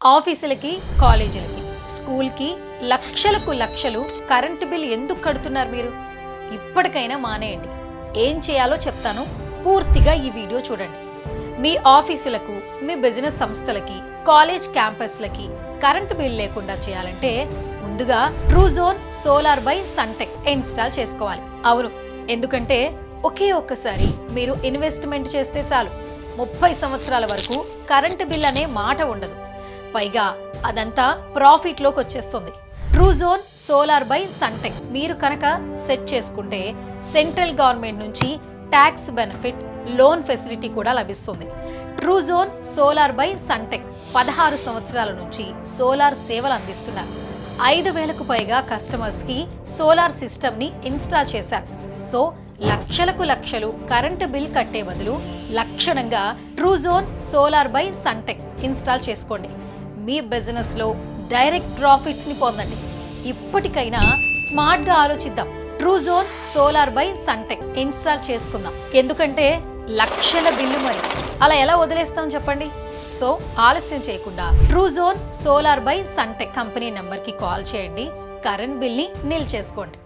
ఆఫీసులకి, కాలేజీలకి, స్కూల్కి లక్షలకు లక్షలు కరెంటు బిల్ ఎందుకు కడుతున్నారు మీరు? ఇప్పటికైనా మానేయండి. ఏం చేయాలో చెప్తాను, పూర్తిగా ఈ వీడియో చూడండి. మీ ఆఫీసులకు, మీ బిజినెస్ సంస్థలకి, కాలేజ్ క్యాంపస్లకి కరెంటు బిల్ లేకుండా చేయాలంటే ముందుగా Truzon solar by Suntek install చేసుకోవాలి. అవును, ఎందుకంటే ఒకే ఒక్కసారి మీరు ఇన్వెస్ట్మెంట్ చేస్తే చాలు, 30 సంవత్సరాల వరకు కరెంటు బిల్ అనే మాట ఉండదు. పైగా అదంతా ప్రాఫిట్లోకి వచ్చేస్తుంది. ట్రూజోన్ సోలార్ బై సన్టెక్ మీరు కనుక సెట్ చేసుకుంటే సెంట్రల్ గవర్నమెంట్ నుంచి ట్యాక్స్ బెనిఫిట్, లోన్ ఫెసిలిటీ కూడా లభిస్తుంది. ట్రూజోన్ సోలార్ బై సన్టెక్ 16 సంవత్సరాల నుంచి సోలార్ సేవలు అందిస్తున్నారు. 5,000కు పైగా కస్టమర్స్కి సోలార్ సిస్టమ్ని ఇన్స్టాల్ చేశారు. సో లక్షలకు లక్షలు కరెంటు బిల్ కట్టే బదులు లక్షణంగా Truzon solar by Suntek install చేసుకోండి. మీ బిజినెస్లో డైరెక్ట్ ప్రాఫిట్స్ని పొందండి. ఇప్పటికైనా స్మార్ట్గా ఆలోచిద్దాం. Truzon solar by Suntek install చేసుకుందాం. ఎందుకంటే లక్షల బిల్లు మరి అలా ఎలా వదిలేస్తాం చెప్పండి. సో ఆలస్యం చేయకుండా Truzon solar by Suntek company నెంబర్కి కాల్ చేయండి. కరెంట్ బిల్ని నిల్ చేసుకోండి.